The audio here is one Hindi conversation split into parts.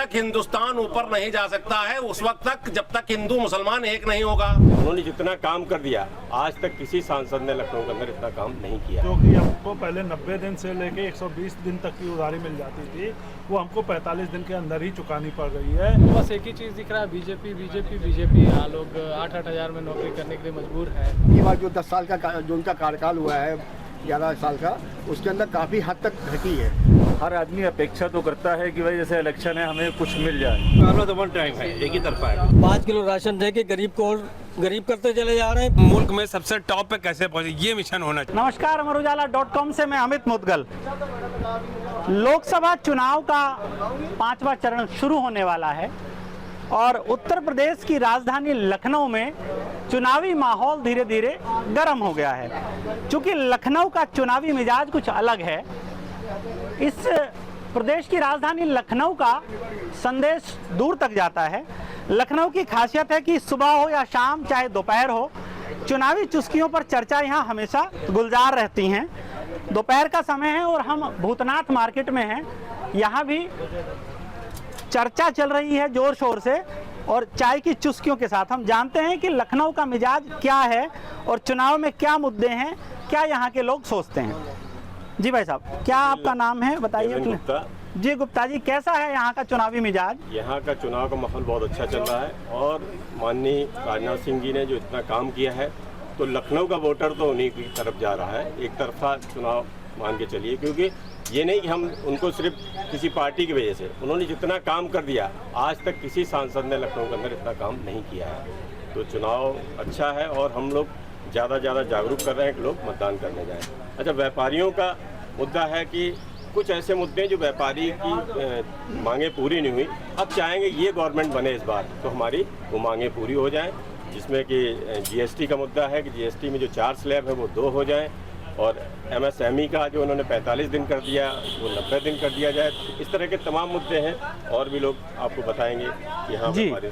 तक हिंदुस्तान ऊपर नहीं जा सकता है उस वक्त तक जब तक हिंदू मुसलमान एक नहीं होगा। उन्होंने जितना काम कर दिया आज तक किसी सांसद ने लखनऊ के अंदर इतना काम नहीं किया। जो कि हमको पहले 90 दिन से लेके 120 दिन तक की उधारी मिल जाती थी, वो हमको 45 दिन के अंदर ही चुकानी पड़ रही है। बस एक ही चीज़ दिख रहा है, बीजेपी। यहाँ लोग 8-8 हज़ार में नौकरी करने के लिए मजबूर है। ये बार जो 10 साल का जो उनका कार्यकाल हुआ है 11 साल का, उसके अंदर काफ़ी हद तक घटी है। हर आदमी अपेक्षा तो करता है कि भाई जैसे इलेक्शन है हमें कुछ मिल जाए। वन टाइम है, एक ही तरफा है। 5 किलो राशन दे के गरीब को और गरीब करते चले जा रहे हैं। मुल्क में सबसे टॉप पे कैसे पहुंचे, ये मिशन होना चाहिए। नमस्कार, अमर उजाला.com से मैं अमित मुदगल। लोकसभा चुनाव का 5वां चरण शुरू होने वाला है और उत्तर प्रदेश की राजधानी लखनऊ में चुनावी माहौल धीरे धीरे गर्म हो गया है। क्योंकि लखनऊ का चुनावी मिजाज कुछ अलग है। इस प्रदेश की राजधानी लखनऊ का संदेश दूर तक जाता है। लखनऊ की खासियत है कि सुबह हो या शाम, चाहे दोपहर हो, चुनावी चुस्कियों पर चर्चा यहाँ हमेशा गुलजार रहती हैं। दोपहर का समय है और हम भूतनाथ मार्केट में हैं। यहाँ भी चर्चा चल रही है जोर शोर से और चाय की चुस्कियों के साथ। हम जानते हैं कि लखनऊ का मिजाज क्या है और चुनाव में क्या मुद्दे हैं, क्या यहाँ के लोग सोचते हैं। जी भाई साहब, क्या आपका नाम है बताइए। जी गुप्ता जी, कैसा है यहाँ का चुनावी मिजाज? यहाँ का चुनाव का माहौल बहुत अच्छा चल रहा है और माननीय राजनाथ सिंह जी ने जो इतना काम किया है तो लखनऊ का वोटर तो उन्हीं की तरफ जा रहा है। एक तरफा चुनाव मान के चलिए, क्योंकि ये नहीं कि हम उनको सिर्फ किसी पार्टी की वजह से, उन्होंने जितना काम कर दिया आज तक किसी सांसद ने लखनऊ के अंदर इतना काम नहीं किया है। तो चुनाव अच्छा है और हम लोग ज़्यादा जागरूक कर रहे हैं कि लोग मतदान करने जाएं। अच्छा, व्यापारियों का मुद्दा है कि कुछ ऐसे मुद्दे जो व्यापारी की मांगे पूरी नहीं हुई, अब चाहेंगे ये गवर्नमेंट बने इस बार तो हमारी वो मांगे पूरी हो जाएं, जिसमें कि जीएसटी का मुद्दा है कि जीएसटी में जो 4 स्लैब है वो 2 हो जाएं और एमएसएमई का जो उन्होंने 45 दिन कर दिया वो 90 दिन कर दिया जाए। इस तरह के तमाम मुद्दे हैं और भी लोग आपको बताएंगे कि हाँ व्यापारी।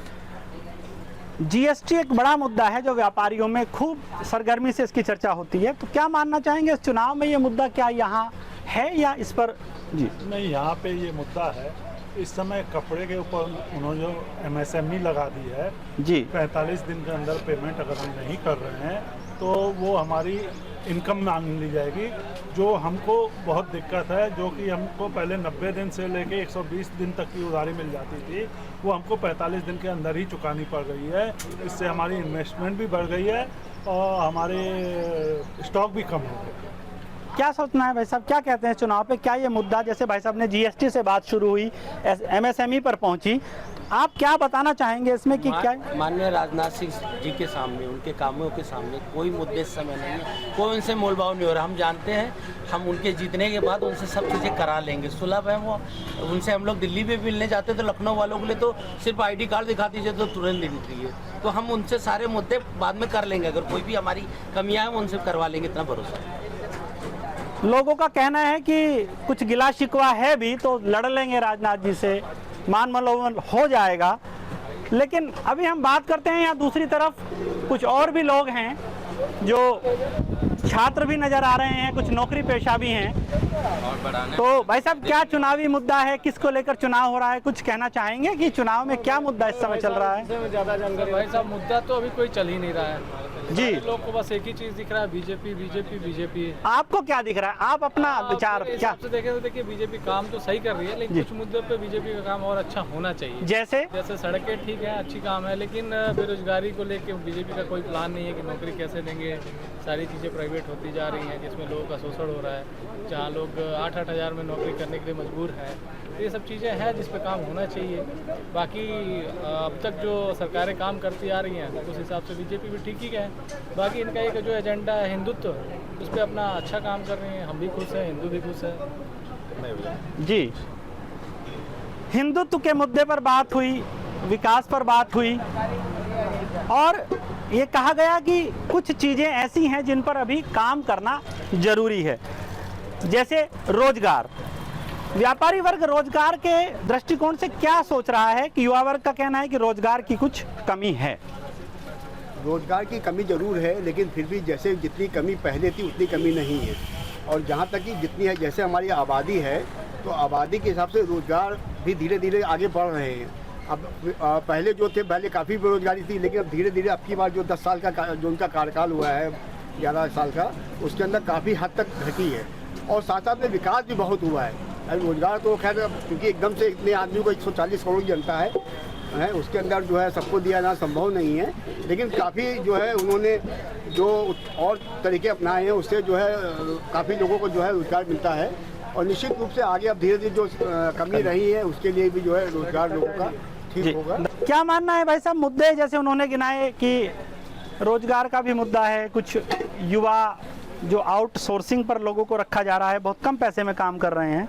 जीएसटी एक बड़ा मुद्दा है जो व्यापारियों में खूब सरगर्मी से इसकी चर्चा होती है। तो क्या मानना चाहेंगे इस चुनाव में ये मुद्दा क्या यहाँ है या इस पर? जी नहीं, यहाँ पे ये मुद्दा है। इस समय कपड़े के ऊपर उन्होंने जो एमएसएमई लगा दी है जी, 45 दिन के अंदर पेमेंट अगर हम नहीं कर रहे हैं तो वो हमारी इनकम मान ली जाएगी, जो हमको बहुत दिक्कत है। जो कि हमको पहले 90 दिन से लेके 120 दिन तक की उधारी मिल जाती थी, वो हमको 45 दिन के अंदर ही चुकानी पड़ रही है। इससे हमारी इन्वेस्टमेंट भी बढ़ गई है और हमारे स्टॉक भी कम हो गए। क्या सोचना है भाई साहब, क्या कहते हैं चुनाव पे? क्या ये मुद्दा, जैसे भाई साहब ने जीएसटी से बात शुरू हुई, एमएसएमई पर पहुंची, आप क्या बताना चाहेंगे इसमें कि क्या? माननीय राजनाथ सिंह जी के सामने, उनके कामों के सामने कोई मुद्दे इस समय नहीं है, कोई उनसे मोलभाव नहीं हो रहा। हम जानते हैं, हम उनके जीतने के बाद उनसे सब चीज़ें करा लेंगे। सुलभ है वो। उनसे हम लोग दिल्ली में मिलने जाते तो लखनऊ वालों के लिए तो सिर्फ ID कार्ड दिखा दीजिए तो तुरंत निकली है। तो हम उनसे सारे मुद्दे बाद में कर लेंगे। अगर कोई भी हमारी कमियाँ हैं उनसे करवा लेंगे, इतना भरोसा है। लोगों का कहना है कि कुछ गिला शिकवा है भी तो लड़ लेंगे राजनाथ जी से, मान मनोबल हो जाएगा। लेकिन अभी हम बात करते हैं यहाँ दूसरी तरफ कुछ और भी लोग हैं जो छात्र भी नजर आ रहे हैं, कुछ नौकरी पेशा भी हैं। तो भाई साहब, क्या चुनावी मुद्दा है, किसको लेकर चुनाव हो रहा है? कुछ कहना चाहेंगे कि चुनाव में क्या मुद्दा इस समय चल रहा है? ज़्यादा जानकारी भाई साहब, मुद्दा तो अभी कोई चल ही नहीं रहा है जी। लोग को बस एक ही चीज़ दिख रहा है, बीजेपी। आपको क्या दिख रहा है? आप अपना विचार क्या? देखें तो देखिए, बीजेपी काम तो सही कर रही है, लेकिन कुछ मुद्दों पे बीजेपी का काम और अच्छा होना चाहिए। जैसे सड़कें ठीक है, अच्छी काम है, लेकिन बेरोजगारी को लेकर बीजेपी का कोई प्लान नहीं है कि नौकरी कैसे देंगे। सारी चीज़ें प्राइवेट होती जा रही हैं, जिसमें लोगों का शोषण हो रहा है, जहाँ लोग 8-8 हज़ार में नौकरी करने के लिए मजबूर हैं। ये सब चीज़ें हैं जिस पे काम होना चाहिए। बाकी अब तक जो सरकारें काम करती आ रही हैं उस हिसाब से बीजेपी भी ठीक ही है। बाकी इनका एक जो एजेंडा है हिंदुत्व, उस पर अपना अच्छा काम कर रहे हैं। हम भी खुश हैं, हिंदू भी खुश है जी। हिंदुत्व के मुद्दे पर बात हुई, विकास पर बात हुई और ये कहा गया कि कुछ चीज़ें ऐसी हैं जिन पर अभी काम करना जरूरी है, जैसे रोजगार। व्यापारी वर्ग रोजगार के दृष्टिकोण से क्या सोच रहा है कि युवा वर्ग का कहना है कि रोजगार की कुछ कमी है। रोजगार की कमी जरूर है, लेकिन फिर भी जैसे जितनी कमी पहले थी उतनी कमी नहीं है। और जहाँ तक कि जितनी है, जैसे हमारी आबादी है तो आबादी के हिसाब से रोजगार भी धीरे धीरे आगे बढ़ रहे हैं। अब पहले जो थे, पहले काफ़ी बेरोजगारी थी, लेकिन अब धीरे धीरे अब की बार जो 10 साल का जो उनका कार्यकाल हुआ है, 11 साल का, उसके अंदर काफ़ी हद तक घटी है और साथ साथ में विकास भी बहुत हुआ है। अभी रोजगार तो खैर क्योंकि एकदम से इतने आदमी को 140 करोड़ की जनता है, उसके अंदर जो है सबको दिया जाना संभव नहीं है, लेकिन काफ़ी जो है उन्होंने जो और तरीके अपनाए हैं उससे जो है काफ़ी लोगों को जो है रोजगार मिलता है और निश्चित रूप से आगे अब धीरे धीरे जो कमी रही है उसके लिए भी जो है रोजगार लोगों का ठीक होगा। क्या मानना है भाई साहब, मुद्दे जैसे उन्होंने गिनाए कि रोजगार का भी मुद्दा है, कुछ युवा जो आउटसोर्सिंग पर लोगों को रखा जा रहा है, बहुत कम पैसे में काम कर रहे हैं,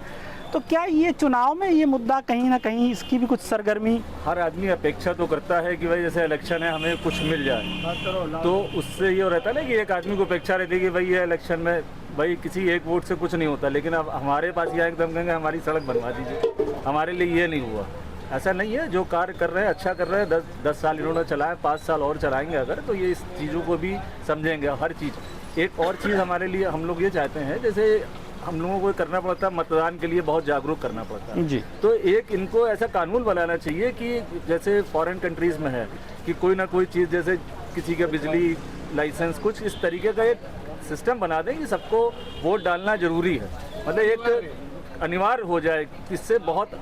तो क्या ये चुनाव में ये मुद्दा कहीं ना कहीं इसकी भी कुछ सरगर्मी? हर आदमी अपेक्षा तो करता है कि भाई जैसे इलेक्शन है हमें कुछ मिल जाए, तो उससे ये रहता है ना कि एक आदमी को अपेक्षा रहती है कि भाई ये इलेक्शन में भाई किसी एक वोट से कुछ नहीं होता, लेकिन अब हमारे पास यह एकदम कहेंगे हमारी सड़क बनवा दीजिए, हमारे लिए ये नहीं हुआ। ऐसा नहीं है, जो कार्य कर रहे हैं अच्छा कर रहे हैं, 10 साल इन्होंने चलाया, 5 साल और चलाएंगे अगर, तो ये इस चीज़ों को भी समझेंगे हर चीज़। एक और चीज़ हमारे लिए हम लोग ये चाहते हैं, जैसे हम लोगों को करना पड़ता है मतदान के लिए बहुत जागरूक करना पड़ता है जी, तो एक इनको ऐसा कानून बनाना चाहिए कि जैसे फॉरेन कंट्रीज़ में है कि कोई ना कोई चीज़, जैसे किसी का बिजली लाइसेंस, कुछ इस तरीके का एक सिस्टम बना दें कि सबको वोट डालना ज़रूरी है, मतलब एक अनिवार्य हो जाए, इससे बहुत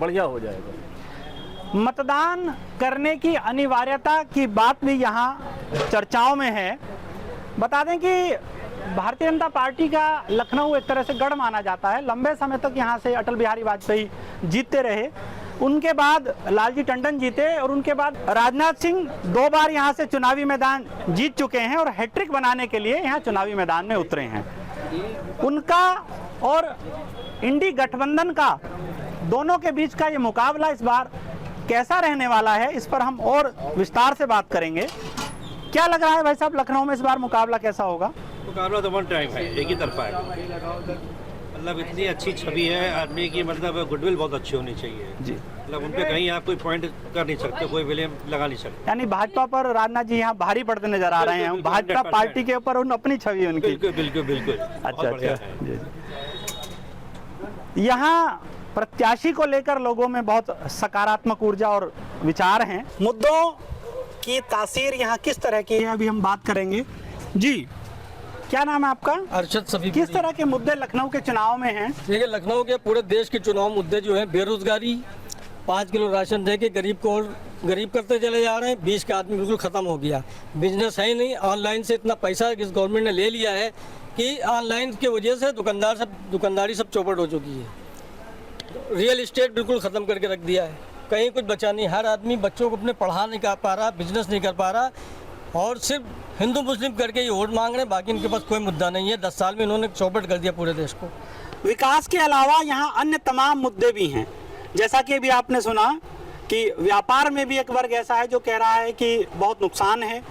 बढ़िया हो जाएगा। मतदान करने की अनिवार्यता की बात भी यहाँ चर्चाओं में है। बता दें कि भारतीय जनता पार्टी का लखनऊ एक तरह से गढ़ माना जाता है। लंबे समय तक यहाँ से अटल बिहारी वाजपेयी जीतते रहे, उनके बाद लालजी टंडन जीते और उनके बाद राजनाथ सिंह 2 बार यहाँ से चुनावी मैदान जीत चुके हैं और हैट्रिक बनाने के लिए यहाँ चुनावी मैदान में उतरे हैं। उनका और इंडी गठबंधन का दोनों के बीच का ये मुकाबला इस बार कैसा रहने वाला है, इस पर हम और विस्तार से बात करेंगे। क्या लग रहा है भाई साहब, लखनऊ में इस बार मुकाबला कैसा होगा? मुकाबला तो वन टाइम है, एक ही तरफा है, मतलब इतनी अच्छी छवि है आदमी की, मतलब गुडविल बहुत अच्छी होनी चाहिए जी, मतलब उन पे कहीं आप कोई पॉइंट कर नहीं सकते, कोई विलेम लगा नहीं सकते। यानी भाजपा पर राजनाथ जी यहाँ भारी पड़ते नजर आ रहे हैं, भाजपा पार्टी के ऊपर उन अपनी छवि उनकी। बिल्कुल बिल्कुल बिल्कुल। अच्छा जी। यहाँ प्रत्याशी को लेकर लोगों में बहुत सकारात्मक ऊर्जा और विचार हैं। मुद्दों की तासीर यहाँ किस तरह की है, अभी हम बात करेंगे। जी, क्या नाम है आपका? अरशद सफी। किस तरह के मुद्दे लखनऊ के चुनाव में हैं? देखिए, लखनऊ के पूरे देश के चुनाव मुद्दे जो हैं, बेरोजगारी, 5 किलो राशन दे के गरीब को और गरीब करते चले जा रहे हैं, 20 का आदमी बिल्कुल ख़त्म हो गया, बिजनेस है ही नहीं, ऑनलाइन से इतना पैसा इस गवर्नमेंट ने ले लिया है कि ऑनलाइन की वजह से दुकानदारी सब चौपट हो चुकी है, रियल इस्टेट बिल्कुल ख़त्म करके रख दिया है, कहीं कुछ बचा नहीं, हर आदमी बच्चों को अपने पढ़ा नहीं कर पा रहा, बिजनेस नहीं कर पा रहा और सिर्फ हिंदू मुस्लिम करके ये वोट मांग रहे हैं, बाकी इनके पास कोई मुद्दा नहीं है। 10 साल में इन्होंने चौपट कर दिया पूरे देश को। विकास के अलावा यहाँ अन्य तमाम मुद्दे भी हैं, जैसा कि अभी आपने सुना कि व्यापार में भी एक वर्ग ऐसा है जो कह रहा है कि बहुत नुकसान है,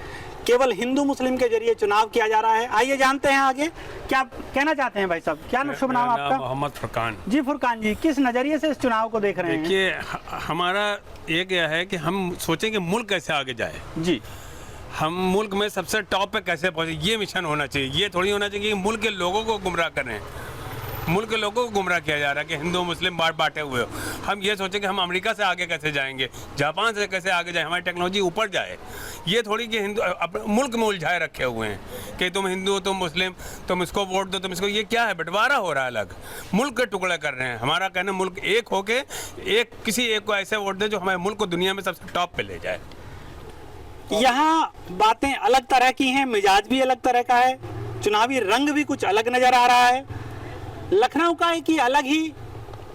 केवल हिंदू मुस्लिम के जरिए चुनाव किया जा रहा है। आइए जानते हैं आगे क्या कहना चाहते हैं भाई साहब। क्या शुभ नाम आपका? मोहम्मद फुरकान। जी फुरकान जी, किस नज़रिए से इस चुनाव को देख रहे हैं? देखिए, हमारा एक यह है कि हम सोचें कि मुल्क कैसे आगे जाए जी, हम मुल्क में सबसे टॉप पे कैसे पहुँचे, ये मिशन होना चाहिए। ये थोड़ी होना चाहिए कि मुल्क के लोगों को गुमराह करें। मुल्क के लोगों को गुमराह किया जा रहा है कि हिंदू मुस्लिम बांटे हुए हो। हम ये सोचें कि हम अमेरिका से आगे कैसे जाएंगे, जापान से कैसे आगे जाए, हमारी टेक्नोलॉजी ऊपर जाए। ये थोड़ी कि हिंदू मुल्क में उलझाए रखे हुए हैं कि तुम हिंदू हो, तुम मुस्लिम, तुम इसको वोट दो, तुम इसको। ये क्या है, बंटवारा हो रहा है अलग, मुल्क के टुकड़े कर रहे हैं। हमारा कहना मुल्क एक होके किसी एक को ऐसे वोट दे जो हमारे मुल्क को दुनिया में सबसे टॉप पे ले जाए। यहाँ बातें अलग तरह की हैं, मिजाज भी अलग तरह का है, चुनावी रंग भी कुछ अलग नजर आ रहा है। लखनऊ का एक ही अलग ही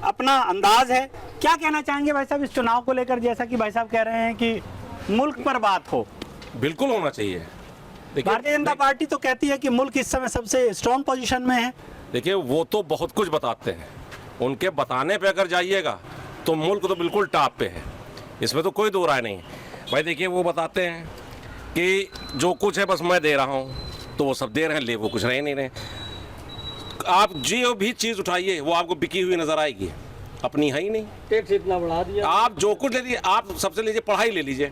अपना अंदाज है। क्या कहना चाहेंगे भाई साहब इस चुनाव को लेकर, जैसा कि भाई साहब कह रहे हैं कि मुल्क पर बात हो? बिल्कुल होना चाहिए। भारतीय जनता पार्टी तो कहती है कि मुल्क इस समय सबसे स्ट्रॉन्ग पोजीशन में है। देखिए, वो तो बहुत कुछ बताते हैं, उनके बताने पे अगर जाइएगा तो मुल्क तो बिल्कुल टॉप पे है, इसमें तो कोई दो राय नहीं। भाई देखिए, वो बताते हैं कि जो कुछ है बस मैं दे रहा हूँ, तो वो सब दे रहे हैं, ले वो कुछ रह नहीं रहे। आप जो भी चीज़ उठाइए वो आपको बिकी हुई नजर आएगी, अपनी है ही नहीं। टैक्स इतना बढ़ा दिया, आप जो कुछ ले लीजिए, आप सबसे लीजिए पढ़ाई ले लीजिए,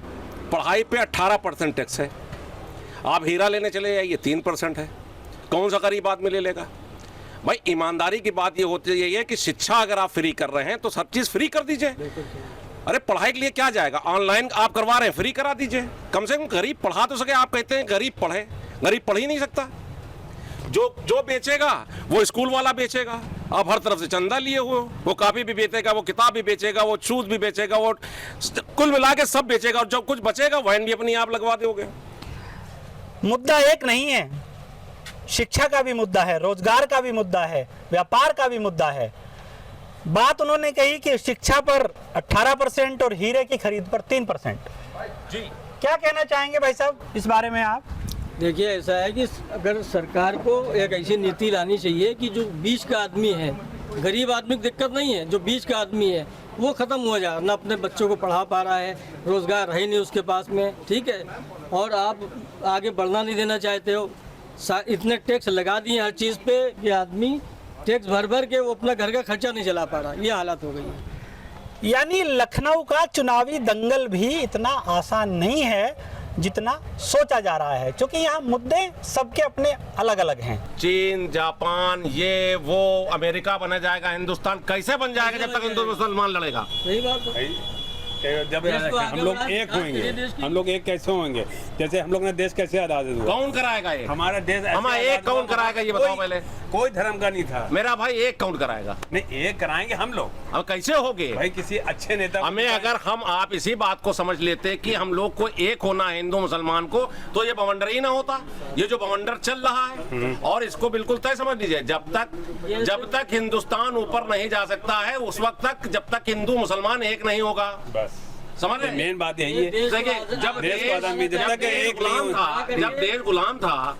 पढ़ाई पे 18% टैक्स है। आप हीरा लेने चले जाइए 3% है, कौन सा गरीब आदमी ले लेगा? भाई ईमानदारी की बात ये होती है कि शिक्षा अगर आप फ्री कर रहे हैं तो सब चीज़ फ्री कर दीजिए। अरे पढ़ाई के लिए क्या जाएगा, ऑनलाइन आप करवा रहे हैं, फ्री करा दीजिए। कम से कम गरीब पढ़ा तो सके। आप कहते हैं गरीब पढ़े, गरीब पढ़ ही नहीं सकता। जो बेचेगा वो स्कूल वाला बेचेगा। अब हर तरफ से चंदा लिए हुए, वो कॉपी भी बेचेगा, वो किताब भी बेचेगा, वो शूज भी बेचेगा, वो कुल मिला के सब बेचेगा। और जब कुछ बचेगा वैन भी अपनी आप लगवा दोगे। मुद्दा एक नहीं है, शिक्षा का भी मुद्दा है, रोजगार का भी मुद्दा है, व्यापार का भी मुद्दा है। बात उन्होंने कही कि शिक्षा पर 18% और हीरे की खरीद पर 3%। जी क्या कहना चाहेंगे भाई साहब इस बारे में आप? देखिए, ऐसा है कि अगर सरकार को एक ऐसी नीति लानी चाहिए कि जो बीच का आदमी है, गरीब आदमी को दिक्कत नहीं है, जो बीच का आदमी है वो ख़त्म हो जाए, ना अपने बच्चों को पढ़ा पा रहा है, रोज़गार है नहीं उसके पास में, ठीक है, और आप आगे बढ़ना नहीं देना चाहते हो। इतने टैक्स लगा दिए हर चीज़ पे कि आदमी टैक्स भर भर के वो अपना घर का खर्चा नहीं चला पा रहा, ये हालत हो गई है। यानी लखनऊ का चुनावी दंगल भी इतना आसान नहीं है जितना सोचा जा रहा है, क्योंकि यहाँ मुद्दे सबके अपने अलग अलग हैं। चीन, जापान, ये वो, अमेरिका बना जाएगा, हिंदुस्तान कैसे बन जाएगा जब तक हिंदू मुसलमान लड़ेगा? सही बात है। जब हम लोग एक होंगे, हम लोग एक कैसे होंगे? जैसे हम लोग ने देश कैसे आजाद हुआ? कौन कराएगा ये? हमारा देश हमारा एक कौन कराएगा ये बताओ पहले। कोई धर्म का नहीं था मेरा भाई, एक कौन कराएगा? नहीं, एक कराएंगे हम लोग। अब कैसे होगे भाई? किसी अच्छे नेता हमें, अगर हम आप इसी बात को समझ लेते कि हम लोग को एक होना है हिंदू मुसलमान को, तो ये बवंडर ही ना होता। ये जो बवंडर चल रहा है, और इसको बिल्कुल तय समझ लीजिए, जब तक हिंदुस्तान ऊपर नहीं जा सकता है उस वक्त तक, जब तक हिंदू मुसलमान एक नहीं होगा। बस समझ रहे? मेन बात यही है। जब देश गुलाम था,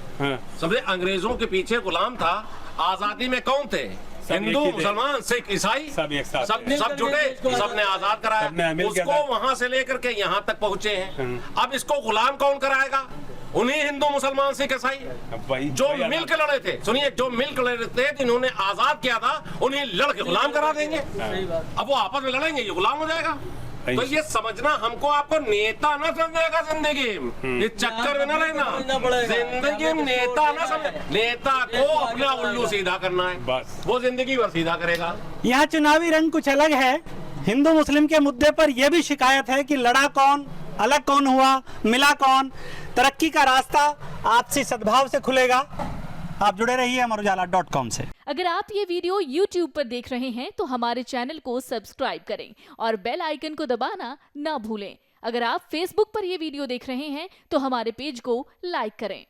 समझे, अंग्रेजों के पीछे गुलाम था, आजादी में कौन थे? हिंदू, मुसलमान, सिख, ईसाई, सब जुटे, सबने आजाद कराया। उसको वहां से लेकर के यहाँ तक पहुंचे हैं। अब इसको गुलाम कौन कराएगा? उन्हीं हिंदू, मुसलमान, सिख, ईसाई जो मिल के लड़े थे। सुनिए, जो मिल के लड़े थे, जिन्होंने आजाद किया था, उन्हें लड़के गुलाम करा देंगे। अब वो आपस में लड़ेंगे, ये गुलाम हो जाएगा। तो ये समझना, हमको आपको नेता ना समझेगा जिंदगी में, इस चक्कर में ना रहना। जिंदगी में नेता ना समझे, नेता को अपना उल्लू सीधा करना है, बस वो जिंदगी भर सीधा करेगा। यहाँ चुनावी रंग कुछ अलग है। हिंदू मुस्लिम के मुद्दे पर यह भी शिकायत है कि लड़ा कौन, अलग कौन हुआ, मिला कौन। तरक्की का रास्ता आपसी सद्भाव से खुलेगा। आप जुड़े रहिए अमरउजाला.com से। अगर आप ये वीडियो YouTube पर देख रहे हैं तो हमारे चैनल को सब्सक्राइब करें और बेल आइकन को दबाना ना भूलें। अगर आप Facebook पर ये वीडियो देख रहे हैं तो हमारे पेज को लाइक करें।